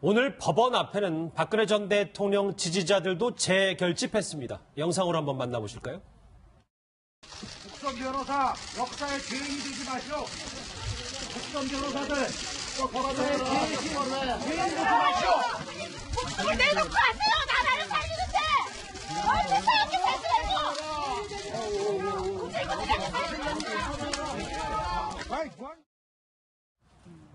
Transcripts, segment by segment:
오늘 법원 앞에는 박근혜 전 대통령 지지자들도 재결집했습니다. 영상으로 한번 만나보실까요? 국선 변호사 역사의 죄인이 되지 마시오. 국선 변호사들 역사의 죄인이 되지 마시오. 목숨을 내놓고 하세요. 나라를 살리는데 얼른 생각해 하지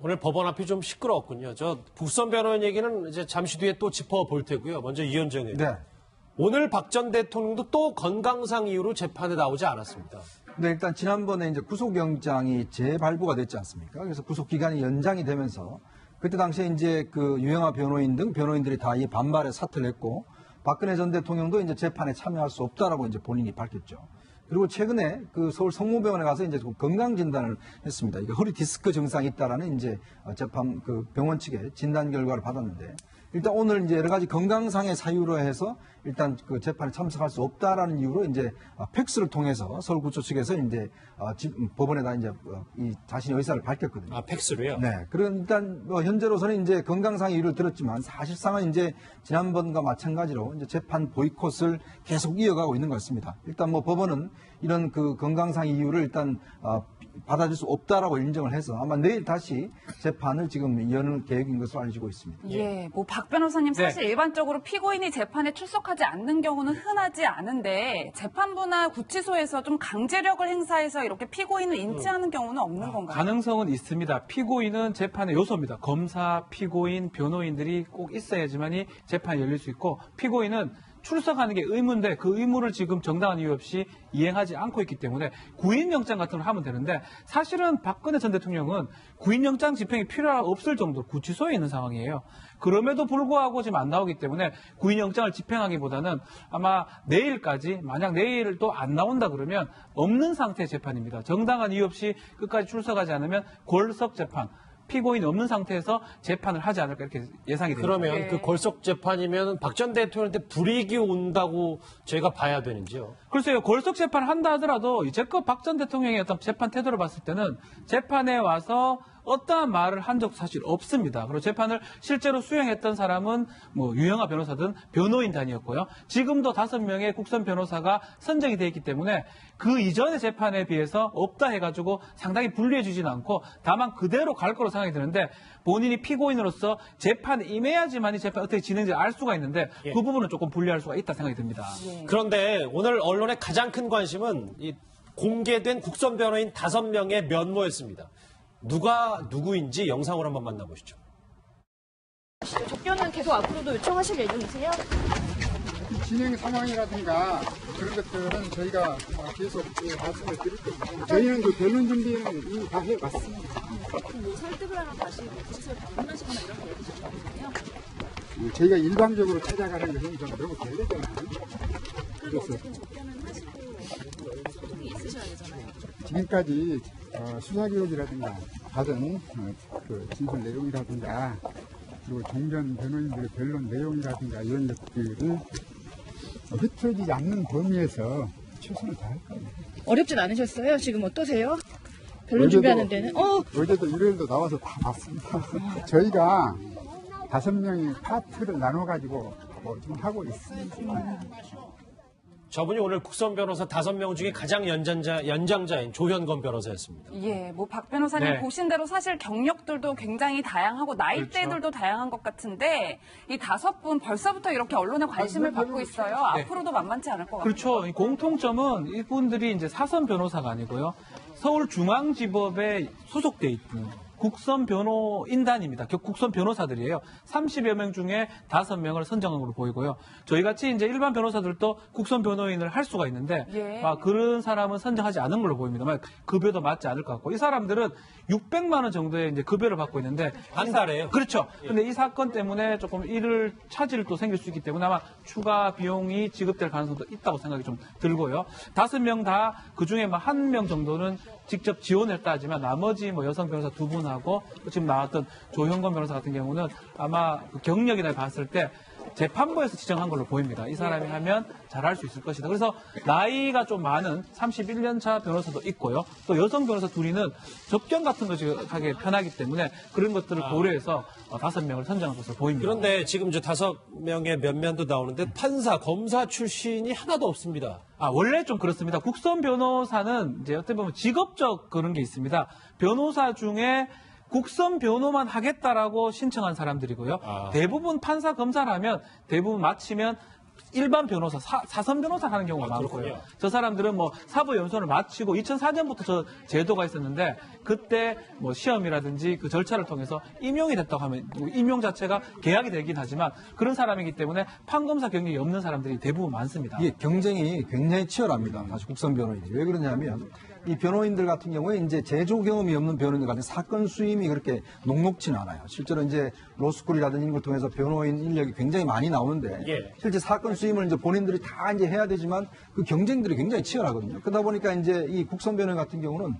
오늘 법원 앞이 좀 시끄러웠군요. 저 국선 변호인 얘기는 이제 잠시 뒤에 또 짚어볼 테고요. 먼저 이현정 의원. 네. 오늘 박 전 대통령도 또 건강상 이유로 재판에 나오지 않았습니다. 네, 일단 지난번에 이제 구속영장이 재발부가 됐지 않습니까? 그래서 구속기간이 연장이 되면서 그때 당시에 이제 그 유영하 변호인 등 변호인들이 다 이 반발에 사퇴를 했고 박근혜 전 대통령도 이제 재판에 참여할 수 없다라고 이제 본인이 밝혔죠. 그리고 최근에 그 서울 성모병원에 가서 이제 건강 진단을 했습니다. 이게 허리 디스크 증상이 있다라는 이제 재판 그 병원 측의 진단 결과를 받았는데 일단 오늘 이제 여러 가지 건강상의 사유로 해서 일단 그 재판에 참석할 수 없다라는 이유로 이제 팩스를 통해서 서울구초 측에서 이제 법원에다 이제 이 자신의 의사를 밝혔거든요. 아, 팩스로요? 네. 그런 일단 현재로서는 이제 건강상의 이유를 들었지만 사실상은 이제 지난번과 마찬가지로 이제 재판 보이콧을 계속 이어가고 있는 것 같습니다. 일단 뭐 법원은 이런 그 건강상 이유를 일단 받아줄 수 없다라고 인정을 해서 아마 내일 다시 재판을 지금 여는 계획인 것으로 알려지고 있습니다. 예, 뭐 박 변호사님 사실 네. 일반적으로 피고인이 재판에 출석하지 않는 경우는 흔하지 않은데 재판부나 구치소에서 좀 강제력을 행사해서 이렇게 피고인을 인지하는 경우는 없는 건가요? 가능성은 있습니다. 피고인은 재판의 요소입니다. 검사, 피고인, 변호인들이 꼭 있어야지만이 재판이 열릴 수 있고 피고인은 출석하는 게 의무인데 그 의무를 지금 정당한 이유 없이 이행하지 않고 있기 때문에 구인영장 같은 걸 하면 되는데 사실은 박근혜 전 대통령은 구인영장 집행이 필요가 없을 정도로 구치소에 있는 상황이에요. 그럼에도 불구하고 지금 안 나오기 때문에 구인영장을 집행하기보다는 아마 내일까지 만약 내일 또 안 나온다 그러면 없는 상태의 재판입니다. 정당한 이유 없이 끝까지 출석하지 않으면 골석 재판. 피고인이 없는 상태에서 재판을 하지 않을까 이렇게 예상이 됩니다. 그러면 네. 그 골석 재판이면 박 전 대통령한테 불이익이 온다고 저희가 봐야 되는지요? 글쎄요, 골석 재판을 한다 하더라도 이제껏 박 전 대통령의 어떤 재판 태도를 봤을 때는 재판에 와서 어떠한 말을 한 적 사실 없습니다. 그리고 재판을 실제로 수행했던 사람은 뭐 유영하 변호사든 변호인단이었고요. 지금도 5명의 국선 변호사가 선정이 돼 있기 때문에 그 이전의 재판에 비해서 없다 해가지고 상당히 불리해 주지는 않고 다만 그대로 갈 거로 생각이 드는데 본인이 피고인으로서 재판에 임해야지만 이 재판 어떻게 진행될지 알 수가 있는데 예. 그 부분은 조금 불리할 수가 있다 생각이 듭니다. 그런데 오늘 언론의 가장 큰 관심은 이 공개된 국선 변호인 5명의 면모였습니다. 누가 누구인지 영상으로 한번 만나보시죠. 접견은 계속 앞으로도 요청하실 예정이세요? 진행 상황이라든가 그런 것들은 저희가 계속 말씀을 드릴 겁니다. 저희는 그 변론 준비는 이미 다 해왔습니다. 뭐 설득을 하러 다시 구치소에 방문하시거나 이런 계획이 있거든요. 저희가 일방적으로 찾아가는 것은 좀 너무 게으르잖아요. 그래도 어쨌든 접견은 하시고 소통이 있으셔야 되잖아요. 지금까지 수사기록이라든가 받은 그 진술 내용이라든가 그리고 종전 변호인들의 변론 내용이라든가 이런 것들을 흐트러지지 않는 범위에서 최선을 다할 겁니다. 어렵진 않으셨어요? 지금 어떠세요? 변론 준비하는 데는? 어제도 일요일도 나와서 다 봤습니다. 저희가 5명이 파트를 나눠가지고 좀 하고 있습니다. 저분이 오늘 국선 변호사 5명 중에 가장 연장자인 조현건 변호사였습니다. 예, 뭐 박 변호사님 네. 보신 대로 사실 경력들도 굉장히 다양하고 나이대들도 다양한 것 같은데 이 5분 벌써부터 이렇게 언론의 관심을 받고 있어요. 앞으로도 만만치 않을 것 같아요. 그렇죠. 이 공통점은 이분들이 이제 사선 변호사가 아니고요. 서울중앙지법에 소속돼 있는 국선 변호인단입니다. 국선 변호사들이에요. 30여 명 중에 5명을 선정한 걸로 보이고요. 저희같이 이제 일반 변호사들도 국선 변호인을 할 수가 있는데 예. 그런 사람은 선정하지 않은 걸로 보입니다. 급여도 맞지 않을 것 같고 이 사람들은 600만 원 정도의 이제 급여를 받고 있는데 한 달에요? 그렇죠. 근데 이 사건 때문에 조금 일을 차질이 또 생길 수 있기 때문에 아마 추가 비용이 지급될 가능성도 있다고 생각이 좀 들고요. 5명 다 그중에 1명 정도는 직접 지원했다 하지만 나머지 여성 변호사 2분하고 지금 나왔던 조현건 변호사 같은 경우는 아마 그 경력이나 봤을 때 재판부에서 지정한 걸로 보입니다. 이 사람이 하면 잘할 수 있을 것이다. 그래서 나이가 좀 많은 31년 차 변호사도 있고요. 또 여성 변호사 둘이는 접견 같은 것이 하기 편하기 때문에 그런 것들을 고려해서 5명을 선정한 것으로 보입니다. 그런데 지금 저 5명의 면면도 나오는데 판사, 검사 출신이 하나도 없습니다. 원래 좀 그렇습니다. 국선 변호사는 이제 어떻게 보면 직업적 그런 게 있습니다. 변호사 중에 국선 변호만 하겠다라고 신청한 사람들이고요. 대부분 판사 검사라면 대부분 마치면 일반 변호사, 사선 변호사 하는 경우가 많고요. 그렇군요. 저 사람들은 뭐 사법연수원을 마치고 2004년부터 저 제도가 있었는데 그때 뭐 시험이라든지 그 절차를 통해서 임용이 됐다고 하면 임용 자체가 계약이 되긴 하지만 그런 사람이기 때문에 판검사 경력이 없는 사람들이 대부분 많습니다. 이게 경쟁이 굉장히 치열합니다. 사실 국선 변호인들이. 왜 그러냐면 이 변호인들 같은 경우에 이제 제조 경험이 없는 변호인들 같은 사건 수임이 그렇게 녹록지는 않아요. 실제로 이제 로스쿨이라든지 이런 걸 통해서 변호인 인력이 굉장히 많이 나오는데 예. 실제 사건 수임을 이제 본인들이 다 이제 해야 되지만 그 경쟁들이 굉장히 치열하거든요. 그러다 보니까 이제 이 국선 변호인 같은 경우는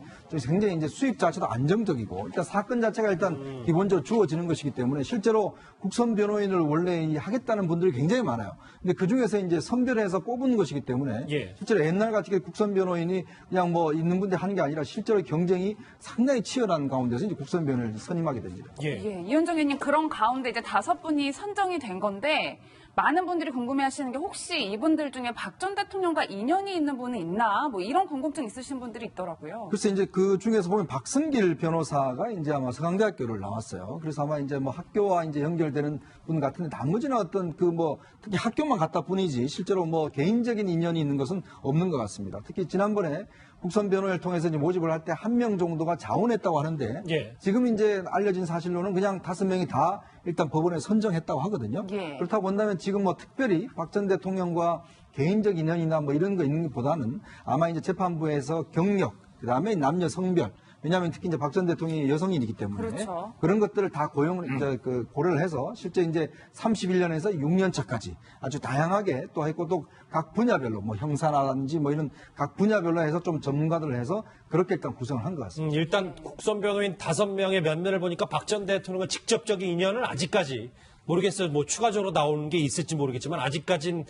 굉장히 이제 수입 자체도 안정적이고 일단 사건 자체가 일단 기본적으로 주어지는 것이기 때문에 실제로 국선 변호인을 원래 하겠다는 분들이 굉장히 많아요. 근데 그 중에서 이제 선별해서 뽑은 것이기 때문에 예. 실제로 옛날 같이 국선 변호인이 그냥 뭐 있는 분들 하는 게 아니라 실제로 경쟁이 상당히 치열한 가운데서 이제 국선 변호인을 선임하게 됩니다. 예. 이현정 의원님 그런 가운데 이제 5분이 선정이 된 건데 많은 분들이 궁금해하시는 게 혹시 이분들 중에 박 전 대통령과 인연이 있는 분은 있나 뭐 이런 궁금증 있으신 분들이 있더라고요. 글쎄 이제 그 중에서 보면 박승길 변호사가 이제 아마 서강대학교를 나왔어요. 그래서 아마 이제 뭐 학교와 이제 연결되는 분 같은데 나머지는 어떤 그 뭐 특히 학교만 갔다 뿐이지 실제로 뭐 개인적인 인연이 있는 것은 없는 것 같습니다. 특히 지난번에 국선 변호인을 통해서 이제 모집을 할 때 1명 정도가 자원했다고 하는데 예. 지금 이제 알려진 사실로는 그냥 5명이 다 일단 법원에 선정했다고 하거든요. 예. 그렇다고 본다면 지금 뭐 특별히 박 전 대통령과 개인적 인연이나 뭐 이런 거 있는 것보다는 아마 이제 재판부에서 경력, 그 다음에 남녀 성별, 왜냐하면 특히 이제 박 전 대통령이 여성인이기 때문에 그렇죠. 그런 것들을 다 이제 그 고려를 해서 실제 이제 31년에서 6년 차까지 아주 다양하게 또 했고 또 각 분야별로 뭐 형사라든지 뭐 이런 각 분야별로 해서 좀 전문가들을 해서 그렇게 일단 구성을 한 것 같습니다. 일단 국선 변호인 5명의 면면을 보니까 박 전 대통령과 직접적인 인연은 아직까지 모르겠어요. 뭐 추가적으로 나오는 게 있을지 모르겠지만 아직까진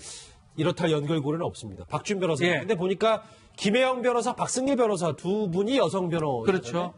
이렇다 할 연결고리는 없습니다. 박준 변호사. 예. 근데 보니까 김혜영 변호사, 박승길 변호사 두 분이 여성 변호. 그렇죠.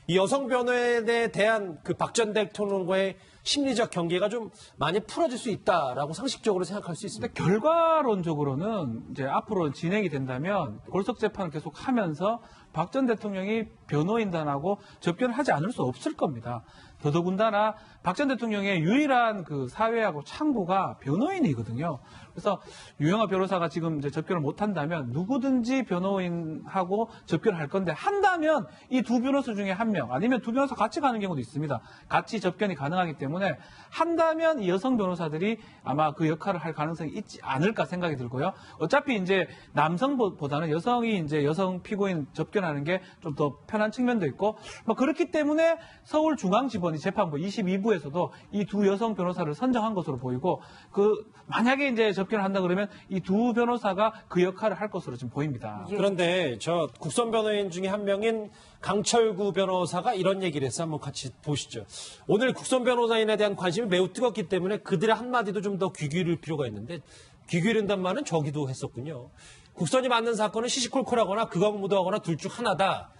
이 여성 변호인에 대한 그 박 전 대통령과의 심리적 경계가 좀 많이 풀어질 수 있다라고 상식적으로 생각할 수 있습니다. 결과론적으로는 이제 앞으로 진행이 된다면 골석 재판을 계속 하면서 박 전 대통령이 변호인단하고 접견을 하지 않을 수 없을 겁니다. 더더군다나 박 전 대통령의 유일한 그 사회하고 창구가 변호인이거든요. 그래서 유영하 변호사가 지금 이제 접견을 못 한다면 누구든지 변호인하고 접견을 할 건데 한다면 이 두 변호사 중에 1명 아니면 두 변호사 같이 가는 경우도 있습니다. 같이 접견이 가능하기 때문에 한다면 이 여성 변호사들이 아마 그 역할을 할 가능성이 있지 않을까 생각이 들고요. 어차피 이제 남성보다는 여성이 이제 여성 피고인 접견하는 게 좀 더 편한 측면도 있고 뭐 그렇기 때문에 서울중앙지법이 재판부 22부에서도 이 두 여성 변호사를 선정한 것으로 보이고 그 만약에 이제 접견을 한다 그러면 이 두 변호사가 그 역할을 할 것으로 지금 보입니다. 그런데 저 국선 변호인 중에 1명인 강철구 변호사가 이런 얘기를 했어요. 한번 같이 보시죠. 오늘 국선 변호사인에 대한 관심이 매우 뜨겁기 때문에 그들의 한마디도 좀 더 귀 기울일 필요가 있는데 귀 기울인단 말은 저기도 했었군요. 국선이 맞는 사건은 시시콜콜하거나 극악무도하거나 둘 중 하나다.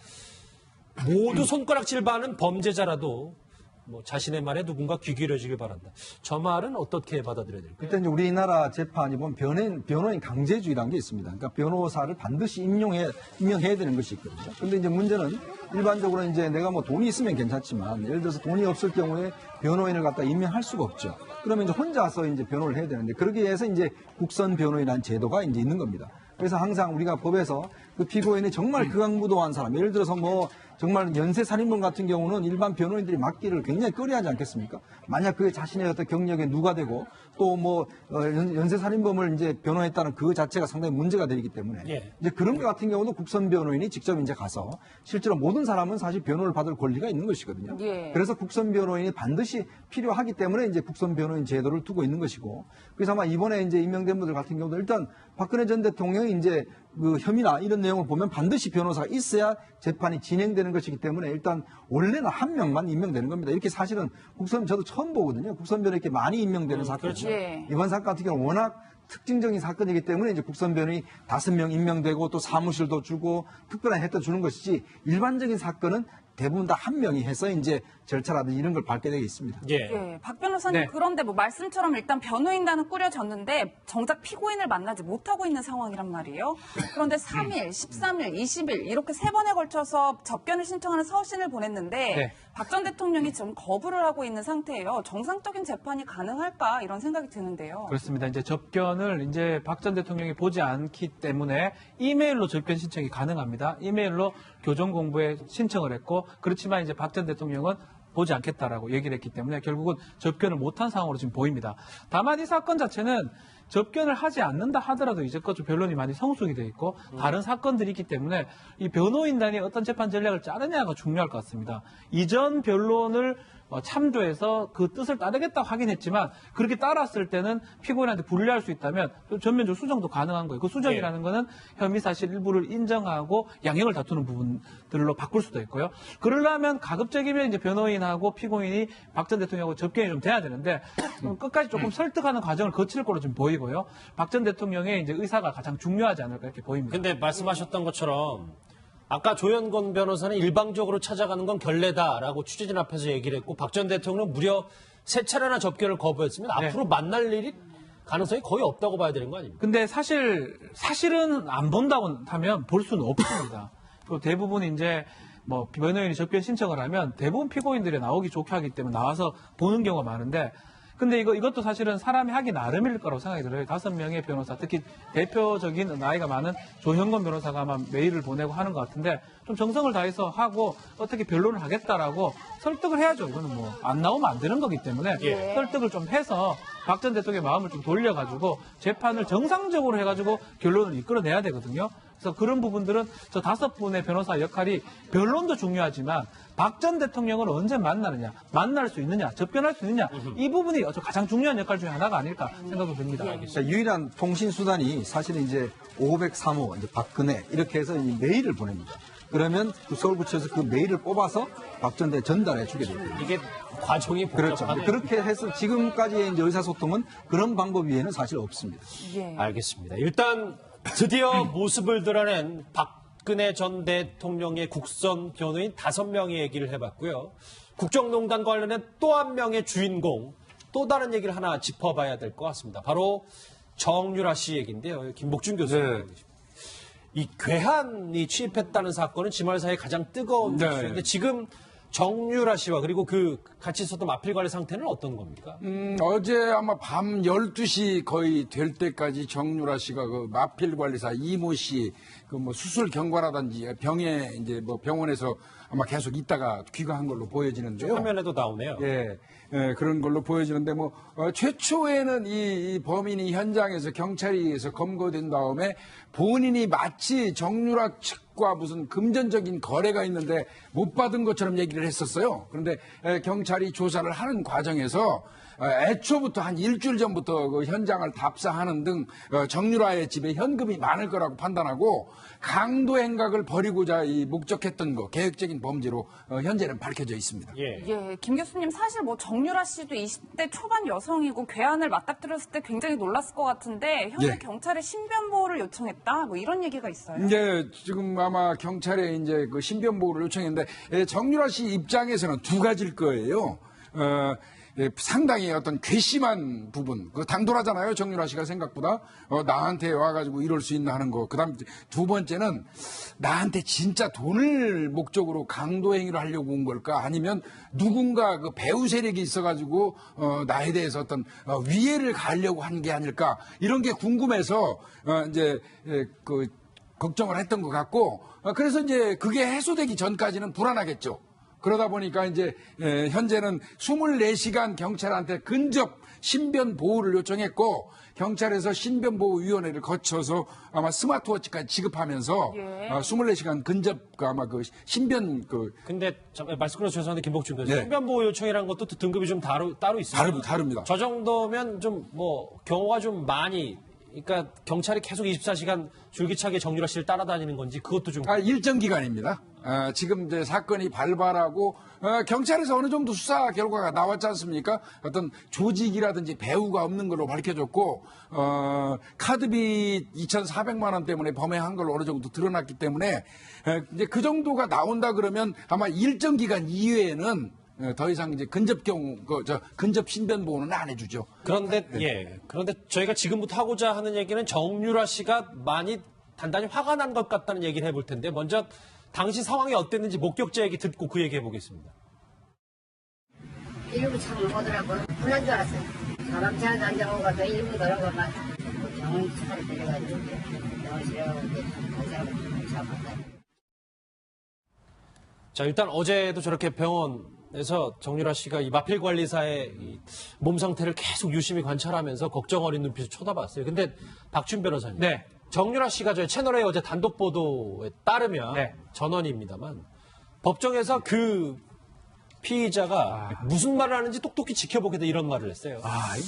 모두 손가락질 받는 범죄자라도 뭐 자신의 말에 누군가 귀 기울여주길 바란다. 저 말은 어떻게 받아들여야 될까요? 일단 이제 우리나라 재판이 보면 변호인 강제주의라는 게 있습니다. 그러니까 변호사를 반드시 임명해야 되는 것이 있거든요. 근데 이제 문제는 일반적으로 이제 내가 뭐 돈이 있으면 괜찮지만 예를 들어서 돈이 없을 경우에 변호인을 갖다 임명할 수가 없죠. 그러면 이제 혼자서 이제 변호를 해야 되는데 그러기 위해서 이제 국선 변호인이라는 제도가 이제 있는 겁니다. 그래서 항상 우리가 법에서 그 피고인이 정말 극악무도한 사람, 예를 들어서 뭐 정말 연쇄살인범 같은 경우는 일반 변호인들이 맡기를 굉장히 꺼려하지 않겠습니까? 만약 그게 자신의 어떤 경력에 누가 되고 또 뭐 연쇄살인범을 이제 변호했다는 그 자체가 상당히 문제가 되기 때문에 예. 이제 그런 것 같은 경우도 국선 변호인이 직접 이제 가서 실제로 모든 사람은 사실 변호를 받을 권리가 있는 것이거든요. 예. 그래서 국선 변호인이 반드시 필요하기 때문에 이제 국선 변호인 제도를 두고 있는 것이고 그래서 아마 이번에 이제 임명된 분들 같은 경우도 일단 박근혜 전 대통령이 이제 그 혐의나 이런 내용을 보면 반드시 변호사가 있어야 재판이 진행되는 것이기 때문에 일단 원래는 한 명만 임명되는 겁니다. 이렇게 사실은 저도 처음 보거든요. 국선변호 이렇게 많이 임명되는 사건이. 그렇죠. 예. 이번 사건 같은 경우는 워낙 특징적인 사건이기 때문에 이제 국선변호인이 5명 임명되고 또 사무실도 주고 특별한 혜택도 주는 것이지 일반적인 사건은 대부분 다 한 명이 해서 이제 절차라든지 이런 걸 밟게 되어 있습니다. 예. 예, 박 변호사님 네. 그런데 뭐 말씀처럼 일단 변호인단은 꾸려졌는데 정작 피고인을 만나지 못하고 있는 상황이란 말이에요. 그런데 3일, 13일, 20일 이렇게 3번에 걸쳐서 접견을 신청하는 서신을 보냈는데 네. 박 전 대통령이 지금 거부를 하고 있는 상태예요. 정상적인 재판이 가능할까 이런 생각이 드는데요. 그렇습니다. 이제 접견을 이제 박 전 대통령이 보지 않기 때문에 이메일로 접견 신청이 가능합니다. 이메일로 교정 공부에 신청을 했고 그렇지만 이제 박 전 대통령은 보지 않겠다라고 얘기를 했기 때문에 결국은 접견을 못한 상황으로 지금 보입니다. 다만 이 사건 자체는 접견을 하지 않는다 하더라도 이제껏 좀 변론이 많이 성숙이 돼 있고 다른 사건들이 있기 때문에 이 변호인단이 어떤 재판 전략을 짜느냐가 중요할 것 같습니다. 이전 변론을 참조해서 그 뜻을 따르겠다고 하긴 했지만 그렇게 따랐을 때는 피고인한테 불리할 수 있다면 전면적으로 수정도 가능한 거예요. 그 수정이라는 거는 혐의 사실 일부를 인정하고 양형을 다투는 부분들로 바꿀 수도 있고요. 그러려면 가급적이면 이제 변호인하고 피고인이 박 전 대통령하고 접견이 좀 돼야 되는데 끝까지 조금 설득하는 과정을 거칠 거로 좀 보이고요. 박 전 대통령의 이제 의사가 가장 중요하지 않을까 이렇게 보입니다. 근데 말씀하셨던 것처럼 아까 조현건 변호사는 일방적으로 찾아가는 건 결례다라고 취재진 앞에서 얘기를 했고 박 전 대통령은 무려 3차례나 접견을 거부했으면 네. 앞으로 만날 일이 가능성이 거의 없다고 봐야 되는 거 아닙니까? 근데 사실은 안 본다고 하면 볼 수는 없습니다. 그리고 대부분 이제 뭐 변호인이 접견 신청을 하면 대부분 피고인들이 나오기 좋게 하기 때문에 나와서 보는 경우가 많은데 근데 이것도 사실은 사람이 하기 나름일 거라고 생각이 들어요. 5명의 변호사, 특히 대표적인 나이가 많은 조현건 변호사가 아마 메일을 보내고 하는 것 같은데 좀 정성을 다해서 하고 어떻게 변론을 하겠다라고 설득을 해야죠. 이거는 뭐 안 나오면 안 되는 거기 때문에 예. 설득을 좀 해서 박 전 대통령의 마음을 좀 돌려가지고 재판을 정상적으로 해가지고 결론을 이끌어내야 되거든요. 그래서 그런 부분들은 저 5분의 변호사 역할이 변론도 중요하지만 박 전 대통령을 언제 만나느냐, 만날 수 있느냐, 접견할 수 있느냐 이 부분이 가장 중요한 역할 중에 하나가 아닐까 생각도 듭니다. 자, 유일한 통신 수단이 사실은 이제 503호, 이제 박근혜 이렇게 해서 이 메일을 보냅니다. 그러면 그 서울구치소에서 그 메일을 뽑아서 박 전 대 전달해 주게 됩니다. 이게 과정이 그렇죠. 복잡하네요. 그렇게 해서 지금까지의 이제 의사소통은 그런 방법 외에는 사실 없습니다. 예. 알겠습니다. 일단 드디어 모습을 드러낸 박근혜 전 대통령의 국선 변호인 5명의 얘기를 해봤고요. 국정농단 관련된 또 한 명의 주인공, 또 다른 얘기를 하나 짚어봐야 될 것 같습니다. 바로 정유라 씨 얘기인데요. 김복준 교수님. 이 괴한이 취입했다는 사건은 지말 사이에 가장 뜨거운 뉴스인데 지금 정유라 씨와 그리고 그 같이 있었던 마필관의 상태는 어떤 겁니까? 어제 아마 밤 12시 거의 될 때까지 정유라 씨가 그 마필관리사 이모 씨 그 뭐 수술 경과라든지 병에 이제 뭐 병원에서 아마 계속 있다가 귀가한 걸로 보여지는데요. 화면에도 나오네요. 예, 그런 걸로 보여지는데 뭐 최초에는 이 범인이 현장에서 경찰에 의해서 검거된 다음에 본인이 마치 정유라 측과 무슨 금전적인 거래가 있는데 못 받은 것처럼 얘기를 했었어요. 그런데 경찰이 조사를 하는 과정에서 애초부터 한 일주일 전부터 그 현장을 답사하는 등 정유라의 집에 현금이 많을 거라고 판단하고 강도 행각을 벌이고자 목적했던 거 계획적인 범죄로 현재는 밝혀져 있습니다. 예. 예, 김 교수님 사실 뭐 정유라 씨도 20대 초반 여성이고 괴한을 맞닥뜨렸을 때 굉장히 놀랐을 것 같은데 현재 예. 경찰에 신변 보호를 요청했다 뭐 이런 얘기가 있어요. 이제 지금 아마 경찰에 이제 그 신변 보호를 요청했는데 정유라 씨 입장에서는 두 가지일 거예요. 상당히 어떤 괘씸한 부분, 그 당돌하잖아요. 정유라 씨가 생각보다 나한테 와가지고 이럴 수 있나 하는 거. 그다음 두 번째는 나한테 진짜 돈을 목적으로 강도 행위를 하려고 온 걸까? 아니면 누군가 그 배후 세력이 있어가지고 나에 대해서 어떤 위해를 가하려고 한 게 아닐까? 이런 게 궁금해서 이제 그 걱정을 했던 것 같고, 그래서 이제 그게 해소되기 전까지는 불안하겠죠. 그러다 보니까 이제 현재는 24시간 경찰한테 근접 신변 보호를 요청했고 경찰에서 신변보호위원회를 거쳐서 아마 스마트워치까지 지급하면서 예. 24시간 근접 아마 그 신변 근데 말씀 끊어서 죄송한데 김복준 교수 네. 신변보호 요청이라는 것도 또 등급이 좀 따로 있습니다. 다릅니다. 저 정도면 좀 뭐 경우가 좀 많이 그러니까 경찰이 계속 24시간 줄기차게 정유라 씨를 따라다니는 건지 그것도 좀 일정 기간입니다. 지금 이제 사건이 발발하고 경찰에서 어느 정도 수사 결과가 나왔지 않습니까? 어떤 조직이라든지 배후가 없는 걸로 밝혀졌고 카드비 2,400만 원 때문에 범행한 걸로 어느 정도 드러났기 때문에 이제 그 정도가 나온다 그러면 아마 일정 기간 이외에는 더 이상 이제 근접 신변 보호는 안 해주죠. 그런데 그런데 저희가 지금부터 하고자 하는 얘기는 정유라 씨가 많이 단단히 화가 난 것 같다는 얘기를 해볼 텐데 먼저 당시 상황이 어땠는지 목격자 얘기 듣고 그 얘기 해보겠습니다. 일부 창을 오더라고요. 불난 줄 알았어요. 사람 차에도 앉아온 것도 일부 들어가 막 병원 차를 데려가지고 병원실하고 이제 잡았다. 자, 일단 어제도 저렇게 병원에서 정유라 씨가 이 마필관리사의 이 몸 상태를 계속 유심히 관찰하면서 걱정 어린 눈빛을 쳐다봤어요. 근데 박준 변호사님. 네. 정유라 씨가 저희 채널A 어제 단독 보도에 따르면 네. 전원입니다만 법정에서 그 피의자가 무슨 말을 하는지 똑똑히 지켜보게 돼 이런 말을 했어요.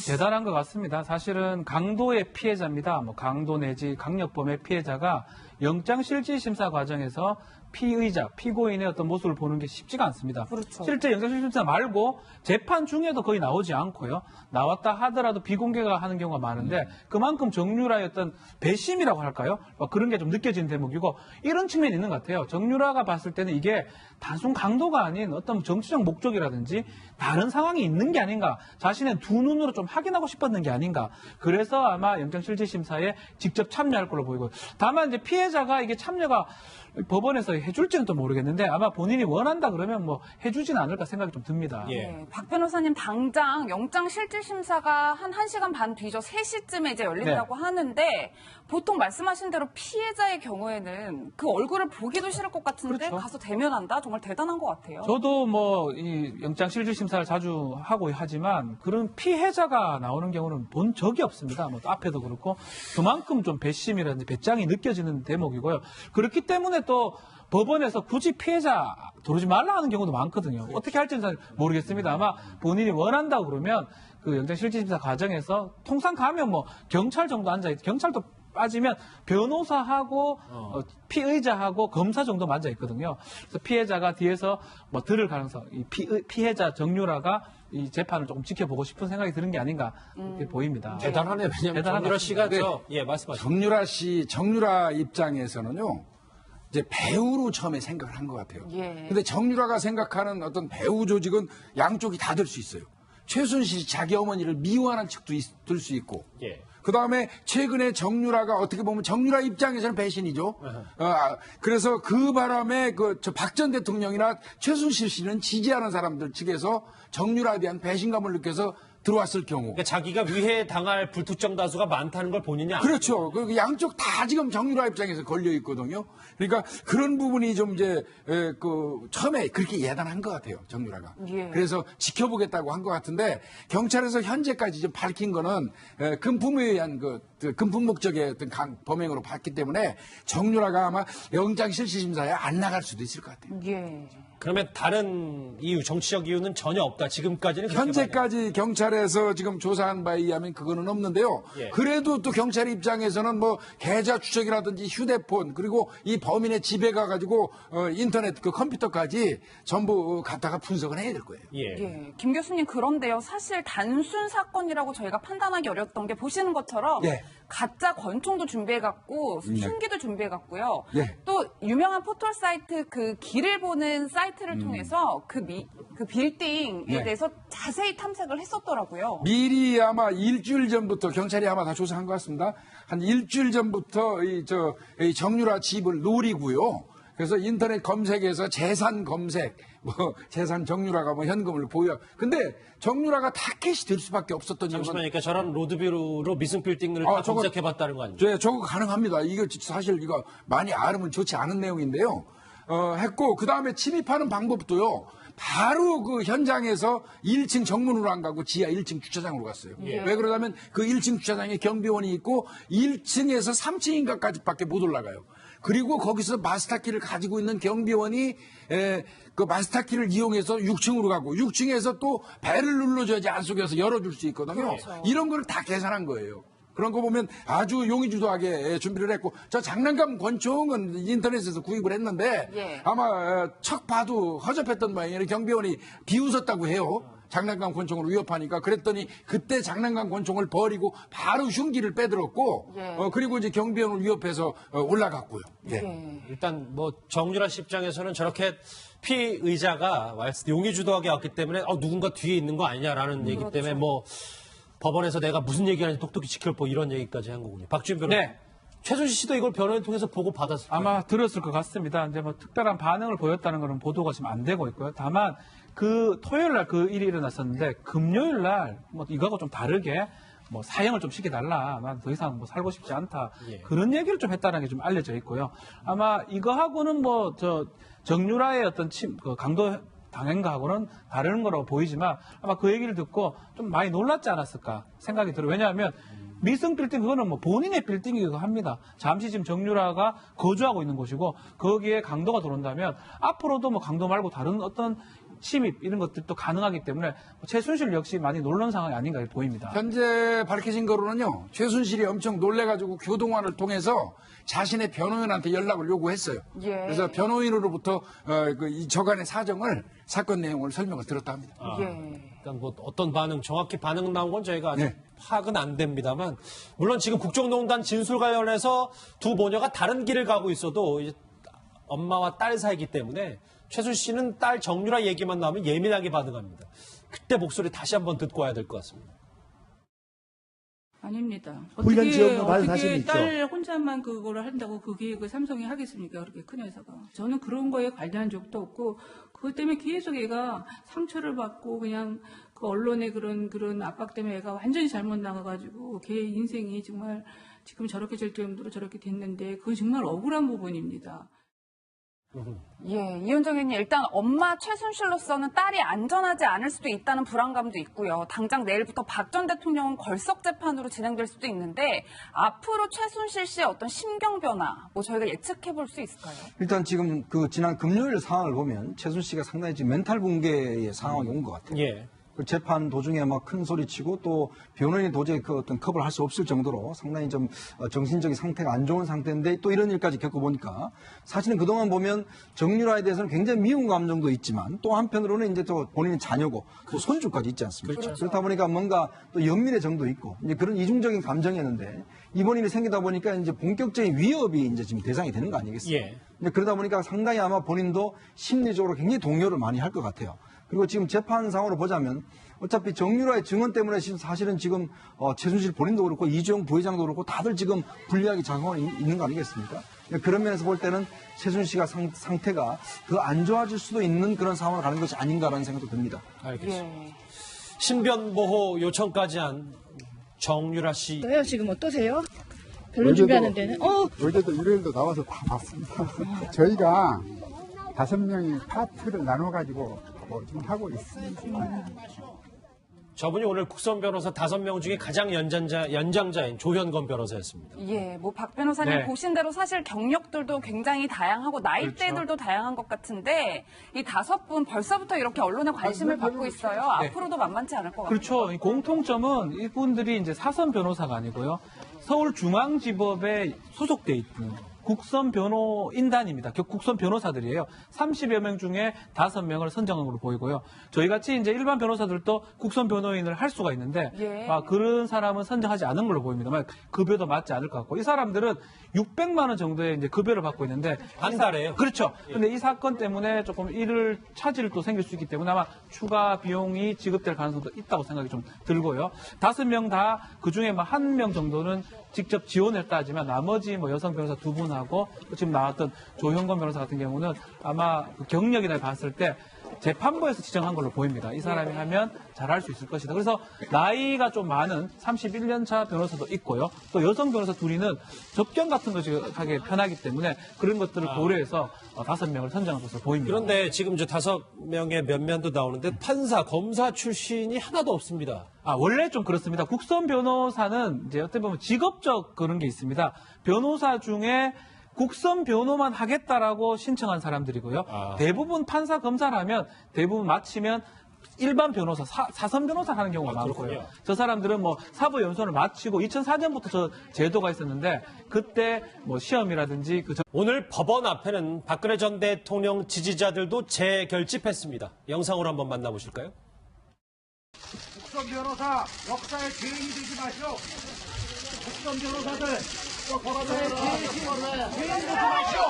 대단한 것 같습니다. 사실은 강도의 피해자입니다. 뭐 강도 내지 강력범의 피해자가 영장실질심사 과정에서 피의자, 피고인의 어떤 모습을 보는 게 쉽지가 않습니다. 그렇죠. 실제 영장실질심사 말고 재판 중에도 거의 나오지 않고요. 나왔다 하더라도 비공개가 하는 경우가 많은데 그만큼 정유라의 어떤 배심이라고 할까요? 그런 게 좀 느껴지는 대목이고 이런 측면이 있는 것 같아요. 정유라가 봤을 때는 이게 단순 강도가 아닌 어떤 정치적 목적이라든지 다른 상황이 있는 게 아닌가. 자신의 두 눈으로 좀 확인하고 싶었는 게 아닌가. 그래서 아마 영장실질심사에 직접 참여할 걸로 보이고 다만 이제 피해자가 이게 참여가 법원에서 해줄지는 또 모르겠는데 아마 본인이 원한다 그러면 뭐 해주지는 않을까 생각이 좀 듭니다. 네, 박 변호사님 당장 영장실질심사가 한 1시간 반 뒤죠. 3시쯤에 이제 열린다고 하는데 보통 말씀하신 대로 피해자의 경우에는 그 얼굴을 보기도 싫을 것 같은데 그렇죠. 가서 대면한다? 정말 대단한 것 같아요. 저도 뭐 이 영장실질심사를 자주 하고 하지만 그런 피해자가 나오는 경우는 본 적이 없습니다. 뭐 앞에도 그렇고 그만큼 좀 배심이라든지 배짱이 느껴지는 대목이고요. 그렇기 때문에 또 법원에서 굳이 피해자 도르지 말라 하는 경우도 많거든요. 어떻게 할지는 잘 모르겠습니다. 아마 본인이 원한다고 그러면 그 영장실질심사 과정에서 통상 가면 뭐 경찰 정도 앉아있고 경찰도 빠지면 변호사하고 피의자하고 검사 정도 앉아 있거든요. 그래서 피해자가 뒤에서 뭐 들을 가능성, 이 피해자 정유라가 이 재판을 조금 지켜보고 싶은 생각이 드는 게 아닌가 이렇게 보입니다. 대단하네요. 왜냐하면 정유라 씨가 말씀하시죠. 정유라 입장에서는요. 이제 배우로 처음에 생각을 한 것 같아요. 예. 근데 정유라가 생각하는 어떤 배우 조직은 양쪽이 다 될 수 있어요. 최순실이 자기 어머니를 미워하는 측도 들 수 있고. 예. 그 다음에 최근에 정유라가 어떻게 보면 정유라 입장에서는 배신이죠. 그래서 그 바람에 박 전 대통령이나 최순실 씨는 지지하는 사람들 측에서 정유라에 대한 배신감을 느껴서 들어왔을 경우. 그러니까 자기가 위해 당할 불특정 다수가 많다는 걸 본인이 알고 그렇죠. 그 양쪽 다 지금 정유라 입장에서 걸려 있거든요. 그러니까 그런 부분이 좀 이제 처음에 그렇게 예단한 것 같아요. 정유라가. 예. 그래서 지켜보겠다고 한 것 같은데 경찰에서 현재까지 좀 밝힌 거는 금품에 의한 금품 목적의 어떤 범행으로 봤기 때문에 정유라가 아마 영장실질심사에 안 나갈 수도 있을 것 같아요. 예. 그러면 다른 이유, 정치적 이유는 전혀 없다. 지금까지는 그렇게 현재까지 경찰에서 지금 조사한 바에 의하면 그거는 없는데요. 예. 그래도 또 경찰 입장에서는 뭐 계좌 추적이라든지 휴대폰 그리고 이 범인의 집에 가가지고 인터넷 컴퓨터까지 전부 갖다가 분석을 해야 될 거예요. 예. 김 교수님 그런데요. 사실 단순 사건이라고 저희가 판단하기 어려웠던 게 보시는 것처럼 예. 가짜 권총도 준비해갖고 흉기도 준비해갖고요. 예. 또 유명한 포털 사이트 그 길을 보는 사이트를 통해서 그 빌딩에 예. 대해서 자세히 탐색을 했었더라고요. 미리 아마 일주일 전부터 경찰이 아마 다 조사한 것 같습니다. 한 일주일 전부터 이 정유라 집을 노리고요. 그래서 인터넷 검색에서 재산 검색, 재산 정유라가 현금을 보여. 근데 정유라가 타켓이 될 수밖에 없었던 이유는 잠시만요. 저런 로드뷰로 미승 빌딩을 다 검색해봤다는 거 아닙니까? 저거 가능합니다. 이거 사실 이거 많이 알으면 좋지 않은 내용인데요. 했고 그 다음에 침입하는 방법도요. 바로 그 현장에서 1층 정문으로 안 가고 지하 1층 주차장으로 갔어요. 예. 왜 그러냐면 그 1층 주차장에 경비원이 있고 1층에서 3층인가까지밖에 못 올라가요. 그리고 거기서 마스터키를 가지고 있는 경비원이 그 마스터키를 이용해서 6층으로 가고 6층에서 또 배를 눌러줘야지 안쪽에서 열어줄 수 있거든요. 그렇죠. 이런 걸 다 계산한 거예요. 그런 거 보면 아주 용의주도하게 준비를 했고 저 장난감 권총은 인터넷에서 구입을 했는데 예. 아마 척 봐도 허접했던 모양이에요. 경비원이 비웃었다고 해요. 장난감 권총을 위협하니까 그랬더니 그때 장난감 권총을 버리고 바로 흉기를 빼들었고 예. 그리고 이제 경비원을 위협해서 올라갔고요. 예. 예. 일단 뭐 정유라 씨 입장에서는 저렇게 피의자가 용의주도하게 왔기 때문에 누군가 뒤에 있는 거 아니냐라는 얘기 때문에 뭐 법원에서 내가 무슨 얘기하는지 똑똑히 지켜보 이런 얘기까지 한 거군요. 박지훈 변호사. 네. 최순실 씨도 이걸 변호인 통해서 보고 받았을 거예요. 아마 들었을 것 같습니다. 이제 뭐 특별한 반응을 보였다는 것은 보도가 지금 안 되고 있고요. 다만 그 토요일 날 그 일이 일어났었는데 금요일 날 뭐 이거하고 좀 다르게 뭐 사형을 좀 시켜달라. 난 더 이상 뭐 살고 싶지 않다. 예. 그런 얘기를 좀 했다는 게 좀 알려져 있고요. 아마 이거하고는 뭐 정유라의 어떤 그 강도 당한 거하고는 다른 거라고 보이지만 아마 그 얘기를 듣고 좀 많이 놀랐지 않았을까 생각이 들어요. 왜냐하면 미성 빌딩 그거는 뭐 본인의 빌딩이기도 합니다. 잠시 지금 정유라가 거주하고 있는 곳이고 거기에 강도가 들어온다면 앞으로도 뭐 강도 말고 다른 어떤 침입 이런 것들도 가능하기 때문에 최순실 역시 많이 놀란 상황이 아닌가 보입니다. 현재 밝혀진 거로는요. 최순실이 엄청 놀래가지고 교동원을 통해서 자신의 변호인한테 연락을 요구했어요. 예. 그래서 변호인으로부터 이 저간의 사건 내용을 설명을 들었다 합니다. 예. 일단 뭐 어떤 반응, 정확히 반응 나온 건 저희가 아직 네. 파악은 안 됩니다만, 물론 지금 국정농단 진술 관련해서 두 모녀가 다른 길을 가고 있어도 이제 엄마와 딸 사이기 때문에 최순실 씨는 딸 정유라 얘기만 나오면 예민하게 반응합니다. 그때 목소리 다시 한번 듣고 와야 될 것 같습니다. 아닙니다. 훈련 지원도 받은 사실이 어떻게 있죠. 딸 혼자만 그거를 한다고 그 계획을 삼성이 하겠습니까? 그렇게 큰 회사가. 저는 그런 거에 관여한 적도 없고 그것 때문에 계속 애가 상처를 받고 그냥 그 언론의 그런 압박 때문에 애가 완전히 잘못 나가가지고 걔 인생이 정말 지금 저렇게 될 정도로 저렇게 됐는데 그거 정말 억울한 부분입니다. 예, 이현정 의원님, 일단 엄마 최순실로서는 딸이 안전하지 않을 수도 있다는 불안감도 있고요. 당장 내일부터 박 전 대통령은 걸석 재판으로 진행될 수도 있는데 앞으로 최순실 씨의 어떤 심경 변화, 뭐 저희가 예측해 볼 수 있을까요? 일단 지금 그 지난 금요일 상황을 보면 최순실 씨가 상당히 지금 멘탈 붕괴의 상황이 온 것 같아요. 예. 그 재판 도중에 막 큰 소리 치고 또 변호인이 도저히 그 어떤 컵을 할 수 없을 정도로 상당히 좀 정신적인 상태가 안 좋은 상태인데 또 이런 일까지 겪어보니까 사실은 그동안 보면 정유라에 대해서는 굉장히 미운 감정도 있지만 또 한편으로는 이제 또 본인의 자녀고 또 손주까지 있지 않습니까? 그렇죠. 그렇다 보니까 뭔가 또 연민의 정도 있고 이제 그런 이중적인 감정이었는데 이번 일이 생기다 보니까 이제 본격적인 위협이 이제 지금 대상이 되는 거 아니겠습니까? 예. 근데 그러다 보니까 상당히 아마 본인도 심리적으로 굉장히 동요를 많이 할 것 같아요. 그리고 지금 재판상으로 보자면 어차피 정유라의 증언 때문에 사실은 지금 최순실 본인도 그렇고 이주영 부회장도 그렇고 다들 지금 불리하게 작용하고 있는 거 아니겠습니까? 그런 면에서 볼 때는 최순실 씨가 상태가 더 안 좋아질 수도 있는 그런 상황을 가는 것이 아닌가라는 생각도 듭니다. 알겠습니다. 예. 신변보호 요청까지 한 정유라 씨. 왜요? 지금 어떠세요? 변론 준비하는 데는? 어제도 일요일도 나와서 다 봤습니다. 저희가 5명이 파트를 나눠가지고 좀 하고 있습니다. 저분이 오늘 국선 변호사 5명 중에 가장 연장자인 조현건 변호사였습니다. 예, 뭐 박 변호사님 네. 보신 대로 사실 경력들도 굉장히 다양하고 나이대들도 다양한 것 같은데 이 5분 벌써부터 이렇게 언론의 관심을 받고 있어요. 앞으로도 만만치 않을 것 같아요. 그렇죠. 이 공통점은 이분들이 이제 사선 변호사가 아니고요. 서울중앙지법에 소속돼 있는 국선 변호인단입니다. 국선 변호사들이에요. 30여 명 중에 5명을 선정한 걸로 보이고요. 저희같이 이제 일반 변호사들도 국선 변호인을 할 수가 있는데 예. 그런 사람은 선정하지 않은 걸로 보입니다. 급여도 맞지 않을 것 같고 이 사람들은 600만 원 정도의 이제 급여를 받고 있는데 한 달에요? 그렇죠. 근데 이 사건 때문에 조금 일을 차질 또 생길 수 있기 때문에 아마 추가 비용이 지급될 가능성도 있다고 생각이 좀 들고요. 5명 다 그중에 1명 정도는 직접 지원했다 하지만 나머지 여성 변호사 2분하고 지금 나왔던 조현건 변호사 같은 경우는 아마 그 경력이나 봤을 때 재판부에서 지정한 걸로 보입니다. 이 사람이 하면 잘할 수 있을 것이다. 그래서 나이가 좀 많은 31년 차 변호사도 있고요. 또 여성 변호사 둘이는 접견 같은 것이 하기 편하기 때문에 그런 것들을 고려해서 5명을 선정한 것으로 보입니다. 그런데 지금 저 5명의 면면도 나오는데 판사, 검사 출신이 하나도 없습니다. 원래 좀 그렇습니다. 국선 변호사는 이제 어떻게 보면 직업적 그런 게 있습니다. 변호사 중에 국선 변호만 하겠다라고 신청한 사람들이고요. 대부분 판사 검사라면 대부분 마치면 일반 변호사, 사선 변호사 하는 경우가 많고요. 그렇군요. 저 사람들은 뭐 사법 연수원을 마치고 2004년부터 저 제도가 있었는데 그때 뭐 시험이라든지 오늘 법원 앞에는 박근혜 전 대통령 지지자들도 재결집했습니다. 영상으로 한번 만나보실까요? 국선 변호사 역사의 죄인이 되지 마시오. 국선 변호사들 역사의 죄인이 되지 마시오.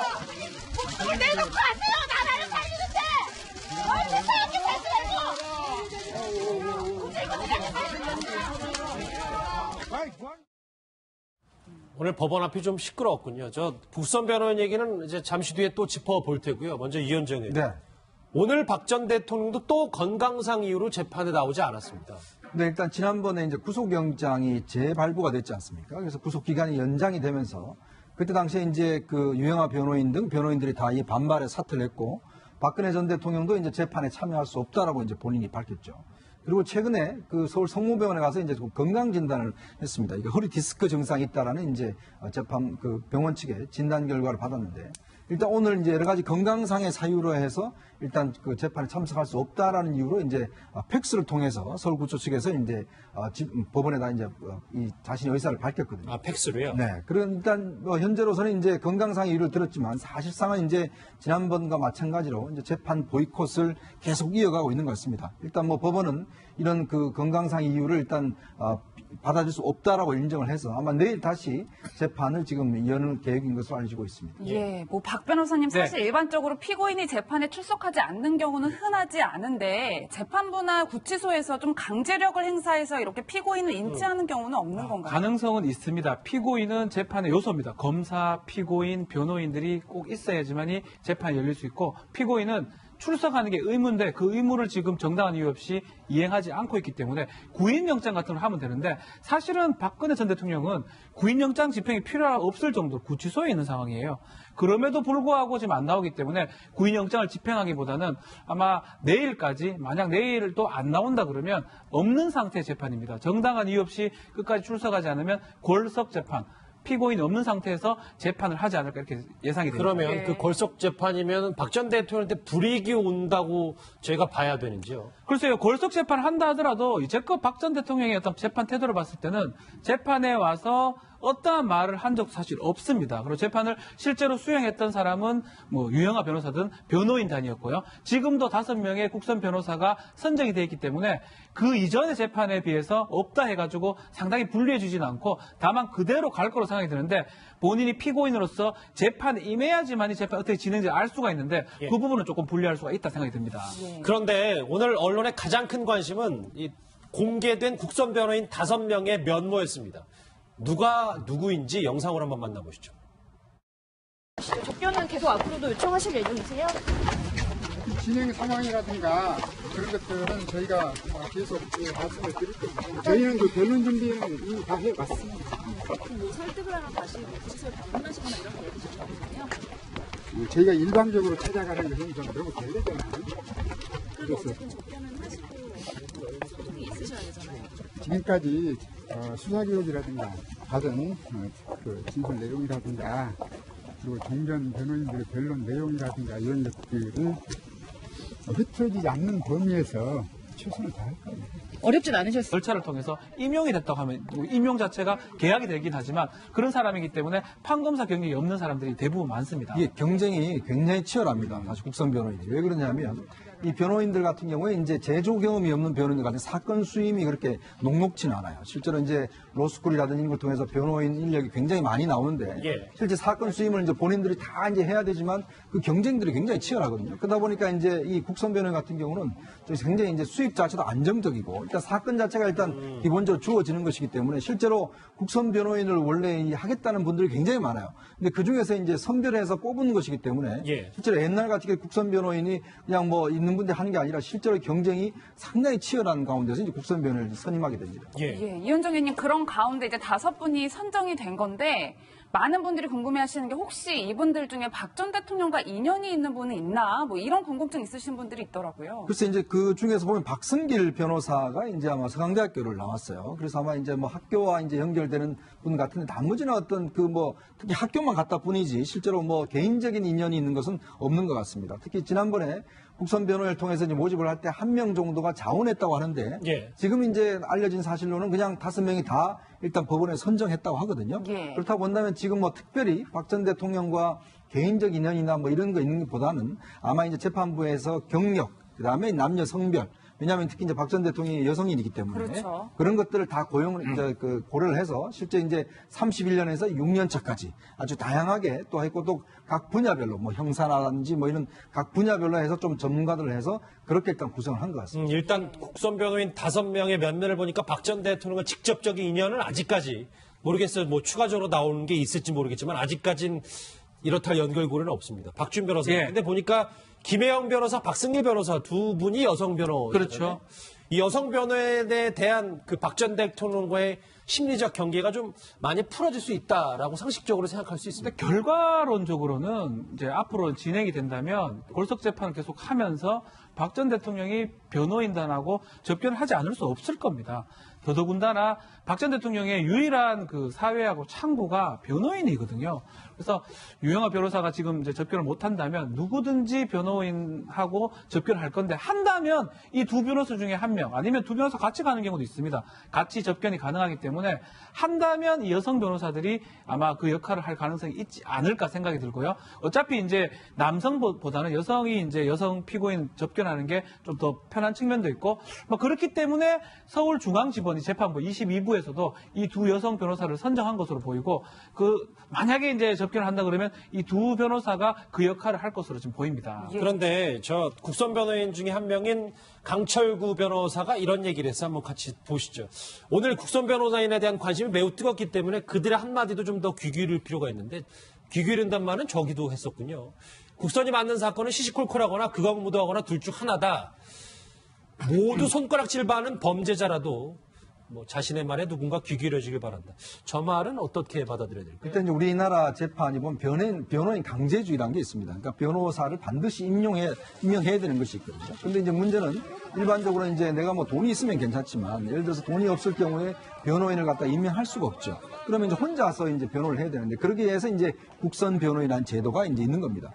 목숨을 내놓고 하세요. 나라를 살리는데 얼른 사람들 오늘 법원 앞이 좀 시끄러웠군요. 저 국선 변호인 얘기는 이제 잠시 뒤에 또 짚어볼 테고요. 먼저 이현정 의원. 네. 오늘 박 전 대통령도 또 건강상 이유로 재판에 나오지 않았습니다. 네, 일단 지난번에 이제 구속영장이 재발부가 됐지 않습니까? 그래서 구속기간이 연장이 되면서 그때 당시에 이제 그 유영하 변호인 등 변호인들이 다 이 반발에 사퇴를 했고 박근혜 전 대통령도 이제 재판에 참여할 수 없다라고 이제 본인이 밝혔죠. 그리고 최근에 그 서울 성모병원에 가서 이제 건강 진단을 했습니다. 이게 허리 디스크 증상이 있다라는 이제 재판 그 병원 측의 진단 결과를 받았는데 일단 오늘 이제 여러 가지 건강상의 사유로 해서 일단 그 재판에 참석할 수 없다라는 이유로 이제 팩스를 통해서 서울구초 측에서 이제 법원에다 이제 이 자신의 의사를 밝혔거든요. 아, 팩스로요? 네. 그런 일단 뭐 현재로서는 이제 건강상의 이유를 들었지만 사실상은 이제 지난번과 마찬가지로 이제 재판 보이콧을 계속 이어가고 있는 것 같습니다. 일단 뭐 법원은 이런 그 건강상의 이유를 일단 받아줄 수 없다라고 인정을 해서 아마 내일 다시 재판을 지금 여는 계획인 것으로 알려지고 있습니다. 예, 뭐 박 변호사님 사실 네. 일반적으로 피고인이 재판에 출석하지 않는 경우는 흔하지 않은데 재판부나 구치소에서 좀 강제력을 행사해서 이렇게 피고인을 인지하는 경우는 없는 건가요? 가능성은 있습니다. 피고인은 재판의 요소입니다. 검사, 피고인, 변호인들이 꼭 있어야지만이 재판이 열릴 수 있고 피고인은 출석하는 게 의무인데 그 의무를 지금 정당한 이유 없이 이행하지 않고 있기 때문에 구인영장 같은 걸 하면 되는데 사실은 박근혜 전 대통령은 구인영장 집행이 필요가 없을 정도로 구치소에 있는 상황이에요. 그럼에도 불구하고 지금 안 나오기 때문에 구인영장을 집행하기보다는 아마 내일까지 만약 내일 또 안 나온다 그러면 없는 상태의 재판입니다. 정당한 이유 없이 끝까지 출석하지 않으면 골석 재판. 피고인이 없는 상태에서 재판을 하지 않을까 이렇게 예상이 됩니다. 그러면 네. 그 골석 재판이면 박 전 대통령한테 불이익이 온다고 저희가 봐야 되는지요? 글쎄요, 골석 재판을 한다 하더라도 이제껏 박 전 대통령의 어떤 재판 태도를 봤을 때는 재판에 와서 어떠한 말을 한 적도 사실 없습니다. 그리고 재판을 실제로 수행했던 사람은 뭐 유영하 변호사든 변호인단이었고요. 지금도 5명의 국선 변호사가 선정이 돼 있기 때문에 그 이전의 재판에 비해서 없다 해가지고 상당히 불리해 주지는 않고 다만 그대로 갈 거로 생각이 드는데 본인이 피고인으로서 재판에 임해야지만 이 재판 어떻게 진행될지 알 수가 있는데 예. 그 부분은 조금 불리할 수가 있다 생각이 듭니다. 그런데 오늘 언론의 가장 큰 관심은 이 공개된 국선 변호인 5명의 면모였습니다. 누가 누구인지 영상으로 한번 만나보시죠. 접견은 계속 앞으로도 요청하실 예정이세요? 진행 상황이라든가 그런 것들은 저희가 계속 말씀을 드릴 겁니다. 저희는 그 변론 준비는 이미 다 해왔습니다. 뭐 설득을 하면 다시 구치소에 방문하시거나 이런 계획이 좀 없나요? 저희가 일방적으로 찾아가는 것은 좀 너무 결례잖아요. 그래도 어쨌든 접견은 하시고 소득이 있으셔야 되잖아요. 지금까지 수사기록이라든가 받은 그 진술 내용이라든가 그리고 종전 변호인들의 변론 내용이라든가 이런 것들을 흐트러지지 않는 범위에서 최선을 다할 겁니다. 어렵진 않으셨어요? 절차를 통해서 임용이 됐다고 하면 임용 자체가 계약이 되긴 하지만 그런 사람이기 때문에 판검사 경력이 없는 사람들이 대부분 많습니다. 이게 경쟁이 굉장히 치열합니다. 사실 국선 변호인이. 왜 그러냐면 이 변호인들 같은 경우에 이제 제조 경험이 없는 변호인들 같은 사건 수임이 그렇게 녹록지는 않아요. 실제로 이제 로스쿨이라든지 이런 걸 통해서 변호인 인력이 굉장히 많이 나오는데 예. 실제 사건 수임을 이제 본인들이 다 이제 해야 되지만 그 경쟁들이 굉장히 치열하거든요. 그러다 보니까 이제 이 국선 변호인 같은 경우는 굉장히 이제 수입 자체도 안정적이고 일단 사건 자체가 일단 기본적으로 주어지는 것이기 때문에 실제로 국선 변호인을 원래 하겠다는 분들이 굉장히 많아요. 근데 그 중에서 이제 선별해서 뽑은 것이기 때문에 예. 실제로 옛날 같이 국선 변호인이 그냥 뭐 있는 분들 하는 게 아니라 실제로 경쟁이 상당히 치열한 가운데서 이제 국선 변호인을 선임하게 됩니다. 예. 예, 이현정 의원님 그런 가운데 이제 5분이 선정이 된 건데 많은 분들이 궁금해하시는 게 혹시 이분들 중에 박 전 대통령과 인연이 있는 분은 있나? 뭐 이런 궁금증 있으신 분들이 있더라고요. 글쎄 이제 그 중에서 보면 박승길 변호사가 이제 아마 서강대학교를 나왔어요. 그래서 아마 이제 뭐 학교와 이제 연결되는 분 같은데 나머지는 어떤 그 뭐 특히 학교만 갔다 뿐이지 실제로 뭐 개인적인 인연이 있는 것은 없는 것 같습니다. 특히 지난번에 국선 변호인을 통해서 이제 모집을 할 때 한 명 정도가 자원했다고 하는데 예. 지금 이제 알려진 사실로는 그냥 5명이 다 일단 법원에 선정했다고 하거든요. 예. 그렇다고 본다면 지금 뭐 특별히 박 전 대통령과 개인적 인연이나 뭐 이런 거 있는 것보다는 아마 이제 재판부에서 경력, 그다음에 남녀 성별, 왜냐하면 특히 이제 박 전 대통령이 여성인이기 때문에 그렇죠. 그런 것들을 다 이제 그 고려를 해서 실제 이제 31년에서 6년 차까지 아주 다양하게 또 했고 또 각 분야별로 뭐 형사라든지 뭐 이런 각 분야별로 해서 좀 전문가들을 해서 그렇게 일단 구성을 한 것 같습니다. 일단 국선 변호인 5명의 면면을 보니까 박 전 대통령과 직접적인 인연은 아직까지 모르겠어요. 뭐 추가적으로 나오는 게 있을지 모르겠지만 아직까진 이렇다 할 연결고리는 없습니다. 박준 변호사. 예. 근데 보니까 김혜영 변호사, 박승길 변호사 두 분이 여성 변호. 그렇죠. 이 여성 변호인에 대한 그 박 전 대통령과의 심리적 경계가 좀 많이 풀어질 수 있다라고 상식적으로 생각할 수 있습니다. 결과론적으로는 이제 앞으로 진행이 된다면 골석 재판을 계속 하면서 박 전 대통령이 변호인단하고 접견을 하지 않을 수 없을 겁니다. 더더군다나 박 전 대통령의 유일한 그 사회하고 창구가 변호인이거든요. 그래서 유영하 변호사가 지금 이제 접견을 못 한다면 누구든지 변호인하고 접견을 할 건데 한다면 이 두 변호사 중에 한 명 아니면 두 변호사 같이 가는 경우도 있습니다. 같이 접견이 가능하기 때문에 한다면 이 여성 변호사들이 아마 그 역할을 할 가능성이 있지 않을까 생각이 들고요. 어차피 이제 남성보다는 여성이 이제 여성 피고인 접견하는 게 좀 더 편한 측면도 있고 뭐 그렇기 때문에 서울중앙지법이 재판부 22부에서도 이 두 여성 변호사를 선정한 것으로 보이고 그 만약에 이제 접견을 한다 그러면 이 두 변호사가 그 역할을 할 것으로 지금 보입니다. 그런데 저 국선 변호인 중에 한 명인 강철구 변호사가 이런 얘기를 했어요. 한번 같이 보시죠. 오늘 국선 변호사인에 대한 관심이 매우 뜨겁기 때문에 그들의 한마디도 좀 더 귀 기울일 필요가 있는데 귀 기울인단 말은 저기도 했었군요. 국선이 맞는 사건은 시시콜콜하거나 극악무도하거나 둘 중 하나다. 모두 손가락질 받는 범죄자라도 뭐 자신의 말에 누군가 귀 기울여주길 바란다. 저 말은 어떻게 받아들여야 될까요? 일단 이제 우리나라 재판이 보면 변호인 강제주의라는 게 있습니다. 그러니까 변호사를 반드시 임명해야 되는 것이 있거든요. 근데 이제 문제는 일반적으로 이제 내가 뭐 돈이 있으면 괜찮지만 예를 들어서 돈이 없을 경우에 변호인을 갖다 임명할 수가 없죠. 그러면 이제 혼자서 이제 변호를 해야 되는데 그러기 위해서 이제 국선 변호인이라는 제도가 이제 있는 겁니다.